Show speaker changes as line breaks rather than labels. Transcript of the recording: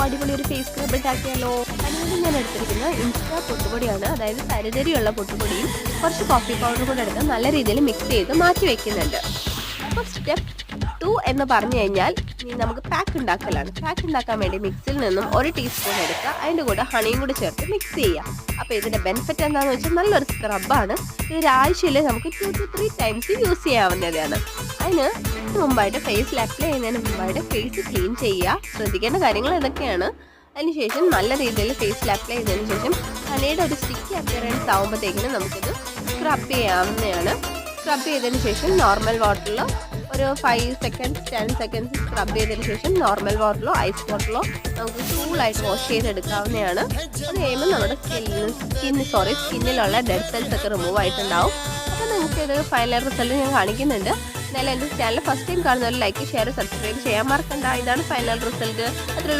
അടിപൊളി ഒരു face scrub ഉണ്ടാക്കിയാലോ. അതിനുവേണ്ടി ഞാൻ എടുത്തിരിക്കുന്നത് ഇൻസ്റ്റാ പൊട്ടുപൊടിയാണ്. അതായത് തരിതരിയുള്ള പൊട്ടുപൊടിയും കുറച്ച് കോഫി പൗഡറും കൂടെ എടുത്ത് നല്ല രീതിയിൽ മിക്സ് ചെയ്ത് മാറ്റി വെക്കുന്നുണ്ട്. അപ്പോൾ സ്റ്റെപ്പ് 2 എന്ന് പറഞ്ഞു കഴിഞ്ഞാൽ ഇനി നമുക്ക് പാക്ക് ഉണ്ടാക്കലാണ്. പാക്ക് ഉണ്ടാക്കാൻ വേണ്ടി മിക്സിൽ നിന്നും 1 ടീസ്പൂൺ എടുക്കുക, അതിൻ്റെ കൂടെ ഹണിയും കൂടി ചേർത്ത് മിക്സ് ചെയ്യുക. അപ്പോൾ ഇതിൻ്റെ ബെനിഫിറ്റ് എന്താണെന്ന് വെച്ചാൽ നല്ലൊരു സ്ക്രബാണ്. ഇത് ഒരാഴ്ചയിൽ നമുക്ക് 2 to 3 ടൈംസ് യൂസ് ചെയ്യാവുന്നതാണ്. അതിന് മുമ്പായിട്ട് ഫേസിൽ അപ്ലൈ ചെയ്യുന്നതിന് മുമ്പായിട്ട് ഫേസ് ക്ലീൻ ചെയ്യുക. ശ്രദ്ധിക്കേണ്ട കാര്യങ്ങൾ ഇതൊക്കെയാണ്. അതിനുശേഷം നല്ല രീതിയിൽ ഫേസിൽ അപ്ലൈ ചെയ്തതിന് ശേഷം ഹണിയുടെ ഒരു സ്റ്റിക്കി അപ്പിയറൻസ് ആകുമ്പോഴത്തേക്കിനും നമുക്കിത് സ്ക്രബ് ചെയ്യാവുന്നതാണ്. സ്ക്രബ് ചെയ്തതിന് ശേഷം നോർമൽ വാട്ടറിൽ ഒരു 5 സെക്കൻഡ്സ് 10 സെക്കൻഡ്സ് സ്ക്രബ് ചെയ്തതിന് ശേഷം നോർമൽ വാട്ടറിലോ ഐസ് വാട്ടറിലോ നമുക്ക് കൂളായിട്ട് വാഷ് ചെയ്തെടുക്കാവുന്നതാണ്. അത് കഴിയുമ്പോൾ നമ്മുടെ സ്കിന്നിലുള്ള ഡെഡ് സെൽസ് ഒക്കെ റിമൂവ് ആയിട്ടുണ്ടാവും. അപ്പോൾ നിങ്ങൾക്ക് ഇത് ഫൈനൽ റിസൾട്ട് ഞാൻ കാണിക്കുന്നുണ്ട്. എന്നാലും എൻ്റെ ചാനൽ ഫസ്റ്റ് ടൈം കാണുന്നവർ ലൈക്ക് ഷെയർ സബ്സ്ക്രൈബ് ചെയ്യാൻ മറക്കണ്ട. ഇതാണ് ഫൈനൽ റിസൾട്ട്. അതിലുള്ള